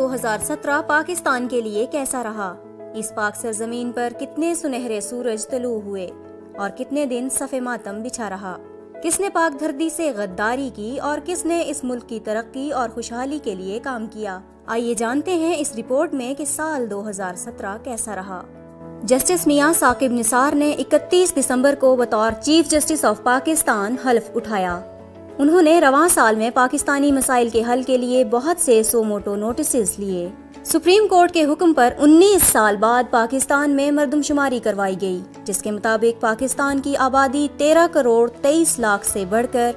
2017 پاکستان کے لیے کیسا رہا؟ اس پاک سرزمین پر کتنے سنہرے سورج طلوع ہوئے اور کتنے دن صف ماتم بچھا رہا؟ کس نے پاک دھرتی سے غداری کی اور کس نے اس ملک کی ترقی اور خوشحالی کے لیے کام کیا؟ آئیے جانتے ہیں اس رپورٹ میں کہ سال 2017 کیسا رہا۔ جسٹس میاں ثاقب نثار نے 31 دسمبر کو بطور چیف جسٹس آف پاکستان حلف اٹھایا۔ انہوں نے رواں سال میں پاکستانی مسائل کے حل کے لیے بہت سے سو موٹو نوٹسز لیے۔ سپریم کورٹ کے حکم پر 19 سال بعد پاکستان میں مردم شماری کروائی گئی، جس کے مطابق پاکستان کی آبادی 13 کروڑ 23 لاکھ سے بڑھ کر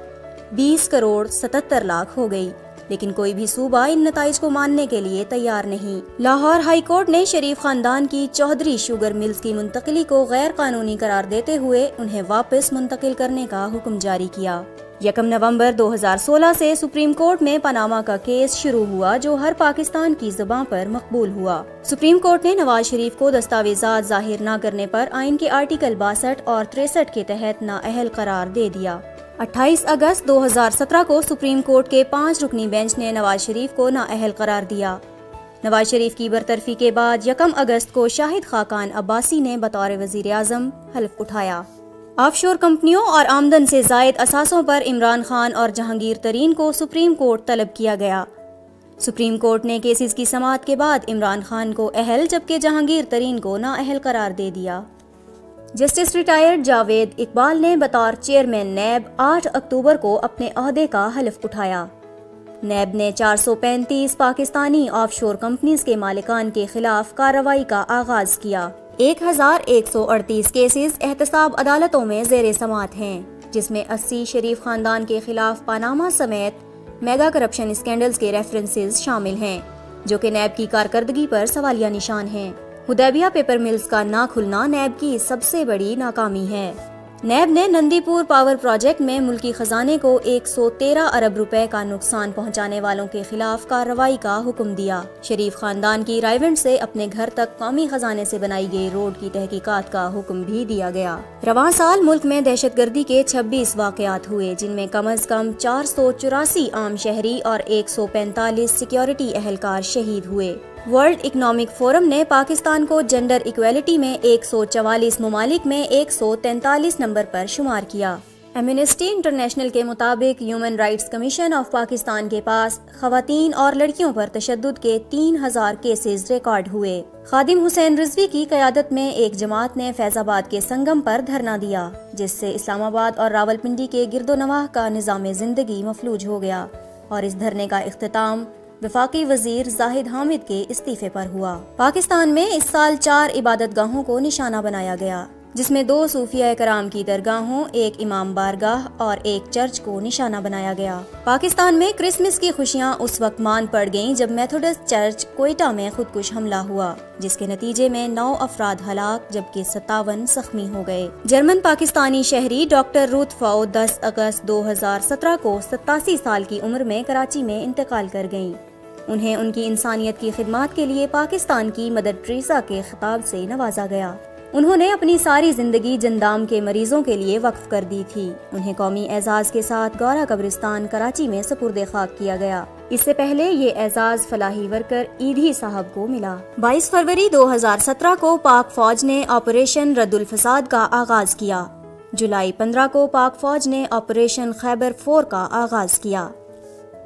20 کروڑ 77 لاکھ ہو گئی، لیکن کوئی بھی صوبہ ان نتائج کو ماننے کے لیے تیار نہیں۔ لاہور ہائی کورٹ نے شریف خاندان کی چودھری شوگر ملز کی منتقلی کو غیر قانونی قرار دیتے ہوئے انہیں واپس منتقل کرنے کا حکم جاری کیا۔ 1 نومبر 2016 سے سپریم کورٹ میں پاناما کا کیس شروع ہوا، جو ہر پاکستان کی زبان پر مقبول ہوا۔ سپریم کورٹ نے نواز شریف کو دستاویزات ظاہر نہ کرنے پر آئین کے آرٹیکل 62 اور 63 کے تحت نااہل قرار دے دیا۔ 28 اگست 2017 کو سپریم کورٹ کے 5 رکنی بینچ نے نواز شریف کو نااہل قرار دیا۔ نواز شریف کی برطرفی کے بعد 1 اگست کو شاہد خاقان عباسی نے بطور وزیر اعظم حلف اٹھایا۔ آف شور کمپنیوں اور آمدن سے زائد اثاثوں پر عمران خان اور جہانگیر ترین کو سپریم کورٹ طلب کیا گیا۔ سپریم کورٹ نے کیسز کی سماعت کے بعد عمران خان کو اہل جبکہ جہانگیر ترین کو نااہل قرار دے دیا۔ جسٹس ریٹائرڈ جاوید اقبال نے بطور چیئرمین نیب 8 اکتوبر کو اپنے عہدے کا حلف اٹھایا۔ نیب نے 435 پاکستانی آف شور کمپنیز کے مالکان کے خلاف کارروائی کا آغاز کیا۔ 1138 کیسز احتساب عدالتوں میں زیر سماعت ہیں، جس میں 80 شریف خاندان کے خلاف پاناما سمیت میگا کرپشن اسکینڈلز کے ریفرنسز شامل ہیں، جو کہ نیب کی کارکردگی پر سوالیہ نشان ہیں۔ حدیبیہ پیپر ملز کا نہ کھلنا نیب کی سب سے بڑی ناکامی ہے۔ نیب نے نندی پور پاور پروجیکٹ میں ملکی خزانے کو 113 ارب روپے کا نقصان پہنچانے والوں کے خلاف کارروائی کا حکم دیا۔ شریف خاندان کی رائیونٹ سے اپنے گھر تک قومی خزانے سے بنائی گئی روڈ کی تحقیقات کا حکم بھی دیا گیا۔ رواں سال ملک میں دہشت گردی کے 26 واقعات ہوئے، جن میں کم از کم 484 عام شہری اور 145 سیکیورٹی اہلکار شہید ہوئے۔ ورلڈ اکنامک فورم نے پاکستان کو جنڈر ایکویلٹی میں 144 ممالک میں 143 نمبر پر شمار کیا۔ ایمنسٹی انٹرنیشنل کے مطابق human rights commission of Pakistan کے پاس خواتین اور لڑکیوں پر تشدد کے 3000 کیسز ریکارڈ ہوئے۔ خادم حسین رضوی کی قیادت میں ایک جماعت نے فیض آباد کے سنگم پر دھرنا دیا، جس سے اسلام آباد اور راولپنڈی کے گرد و نواح کا نظام زندگی مفلوج ہو گیا، اور اس دھرنے کا اختتام وفاقی وزیر زاہد حامد کے استعفے پر ہوا۔ پاکستان میں اس سال 4 عبادت گاہوں کو نشانہ بنایا گیا، جس میں 2 صوفیہ کرام کی درگاہوں، 1 امام بارگاہ اور 1 چرچ کو نشانہ بنایا گیا۔ پاکستان میں کرسمس کی خوشیاں اس وقت مان پڑ گئیں جب میتھوڈسٹ چرچ کوئٹہ میں خودکش حملہ ہوا، جس کے نتیجے میں 9 افراد ہلاک جبکہ 57 زخمی ہو گئے۔ جرمن پاکستانی شہری ڈاکٹر روت فاؤ 10 اگست 2017 کو 87 سال کی عمر میں کراچی میں انتقال کر گئیں۔ انہیں ان کی انسانیت کی خدمات کے لیے پاکستان کی مدر ٹریسا کے خطاب سے نوازا گیا۔ انہوں نے اپنی ساری زندگی جندام کے مریضوں کے لیے وقف کر دی تھی۔ انہیں قومی اعزاز کے ساتھ گورا قبرستان کراچی میں سپرد خاک کیا گیا۔ اس سے پہلے یہ اعزاز فلاحی ورکر ایدھی صاحب کو ملا۔ 22 فروری 2017 کو پاک فوج نے آپریشن رد الفساد کا آغاز کیا۔ جولائی 15 کو پاک فوج نے آپریشن خیبر 4 کا آغاز کیا۔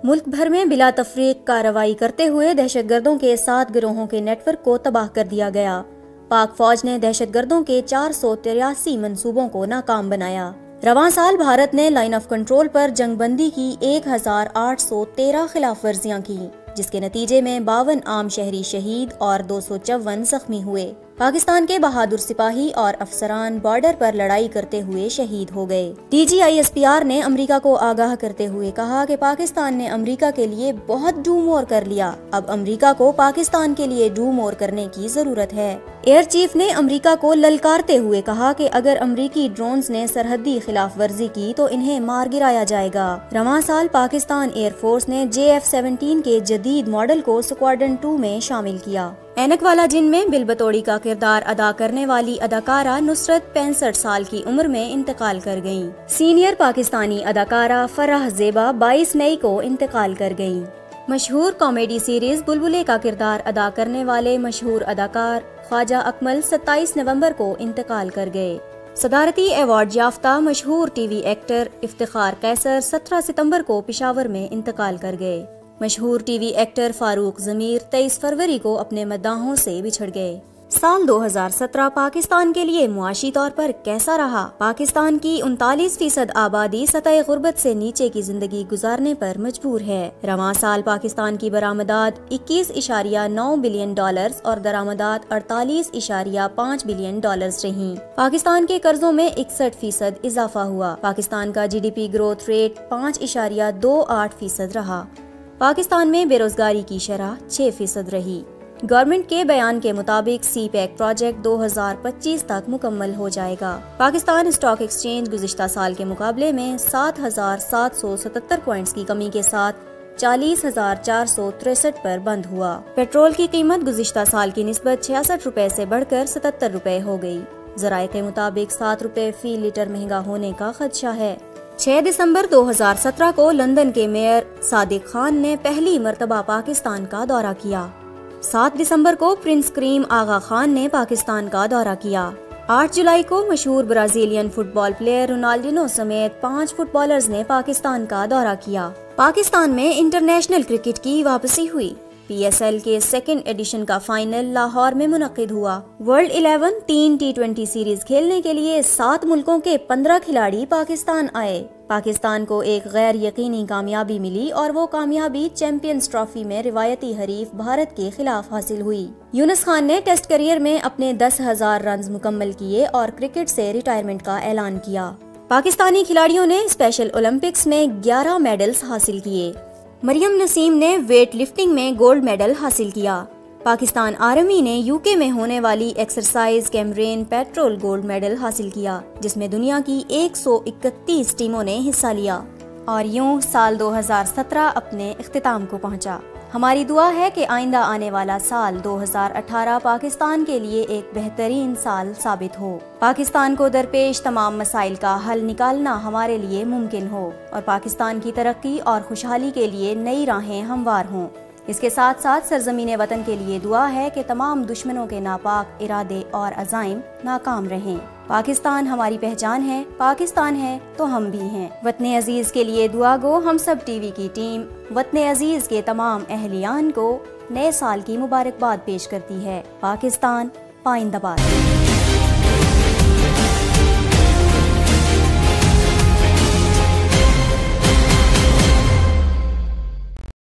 ملک بھر میں بلا تفریق کارروائی کرتے ہوئے دہشت گردوں کے 7 گروہوں کے نیٹ ورک کو تباہ کر دیا گیا۔ پاک فوج نے دہشت گردوں کے 483 منصوبوں کو ناکام بنایا۔ رواں سال بھارت نے لائن آف کنٹرول پر جنگ بندی کی 1813 خلاف ورزیاں کی، جس کے نتیجے میں 52 عام شہری شہید اور 254 زخمی ہوئے۔ پاکستان کے بہادر سپاہی اور افسران بارڈر پر لڑائی کرتے ہوئے شہید ہو گئے۔ DGISPR نے امریکا کو آگاہ کرتے ہوئے کہا کہ پاکستان نے امریکا کے لیے بہت ڈو مور کر لیا، اب امریکا کو پاکستان کے لیے ڈو مور کرنے کی ضرورت ہے۔ ایئر چیف نے امریکا کو للکارتے ہوئے کہا کہ اگر امریکی ڈرونز نے سرحدی خلاف ورزی کی تو انہیں مار گرایا جائے گا۔ رواں سال پاکستان ایئر فورس نے JF-17 کے جدید ماڈل کو سکواڈرن 2 میں شامل کیا۔ اینک والا جن میں بل بطوڑی کا کردار ادا کرنے والی اداکارہ نصرت 65 سال کی عمر میں انتقال کر گئیں۔ سینئر پاکستانی اداکارہ فرح زیبا 22 مئی کو انتقال کر گئیں۔ مشہور کامیڈی سیریز بلبلے کا کردار ادا کرنے والے مشہور اداکار خواجہ اکمل 27 نومبر کو انتقال کر گئے۔ صدارتی ایوارڈ یافتہ مشہور ٹی وی ایکٹر افتخار قیصر 17 ستمبر کو پشاور میں انتقال کر گئے۔ مشہور ٹی وی ایکٹر فاروق ضمیر 23 فروری کو اپنے مداحوں سے بچھڑ گئے۔ سال 2017 پاکستان کے لیے معاشی طور پر کیسا رہا؟ پاکستان کی 39% آبادی سطح غربت سے نیچے کی زندگی گزارنے پر مجبور ہے۔ رواں سال پاکستان کی برآمدات 21.9 بلین ڈالرز اور درآمدات 48.5 بلین ڈالرز رہیں۔ پاکستان کے قرضوں میں 61% اضافہ ہوا۔ پاکستان کا G D P growth rate 5.28% رہا۔ پاکستان میں بے روزگاری کی شرح 6% رہی۔ گورنمنٹ کے بیان کے مطابق سی پیک پروجیکٹ 2025 تک مکمل ہو جائے گا۔ پاکستان اسٹاک ایکسچینج گزشتہ سال کے مقابلے میں 7,777 پوائنٹس کی کمی کے ساتھ 40,463 پر بند ہوا۔ پیٹرول کی قیمت گزشتہ سال کی نسبت 66 روپے سے بڑھ کر 77 روپے ہو گئی۔ ذرائع کے مطابق 7 روپے فی لیٹر مہنگا ہونے کا خدشہ ہے۔ 6 دسمبر 2017 کو لندن کے میئر صادق خان نے پہلی مرتبہ پاکستان کا دورہ کیا۔ 7 دسمبر کو پرنس کریم آغا خان نے پاکستان کا دورہ کیا۔ 8 جولائی کو مشہور برازیلین فٹ بال پلیئر رونالڈینو سمیت 5 فٹ بالرز نے پاکستان کا دورہ کیا۔ پاکستان میں انٹرنیشنل کرکٹ کی واپسی ہوئی۔ پی ایس ایل کے 2nd ایڈیشن کا فائنل لاہور میں منعقد ہوا۔ ورلڈ 11 3 T20 سیریز کھیلنے کے لیے 7 ملکوں کے 15 کھلاڑی پاکستان آئے۔ پاکستان کو ایک غیر یقینی کامیابی ملی اور وہ کامیابی چیمپئنز ٹرافی میں روایتی حریف بھارت کے خلاف حاصل ہوئی۔ یونس خان نے ٹیسٹ کیریئر میں اپنے 10,000 رنز مکمل کیے اور کرکٹ سے ریٹائرمنٹ کا اعلان کیا۔ پاکستانی کھلاڑیوں نے اسپیشل اولمپکس میں 11 میڈلز حاصل کیے۔ مریم نسیم نے ویٹ لفٹنگ میں گولڈ میڈل حاصل کیا۔ پاکستان آرمی نے یو کے میں ہونے والی ایکسرسائز کیمرین پیٹرول گولڈ میڈل حاصل کیا، جس میں دنیا کی 131 ٹیموں نے حصہ لیا۔ اور یوں سال 2017 اپنے اختتام کو پہنچا۔ ہماری دعا ہے کہ آئندہ آنے والا سال 2018 پاکستان کے لیے ایک بہترین سال ثابت ہو۔ پاکستان کو درپیش تمام مسائل کا حل نکالنا ہمارے لیے ممکن ہو اور پاکستان کی ترقی اور خوشحالی کے لیے نئی راہیں ہموار ہوں۔ اس کے ساتھ ساتھ سرزمین وطن کے لیے دعا ہے کہ تمام دشمنوں کے ناپاک ارادے اور عزائم ناکام رہیں۔ پاکستان ہماری پہچان ہے، پاکستان ہے تو ہم بھی ہیں۔ وطن عزیز کے لیے دعا گو ہم سب ٹی وی کی ٹیم وطن عزیز کے تمام اہلیان کو نئے سال کی مبارکباد پیش کرتی ہے۔ پاکستان پائندہ باد۔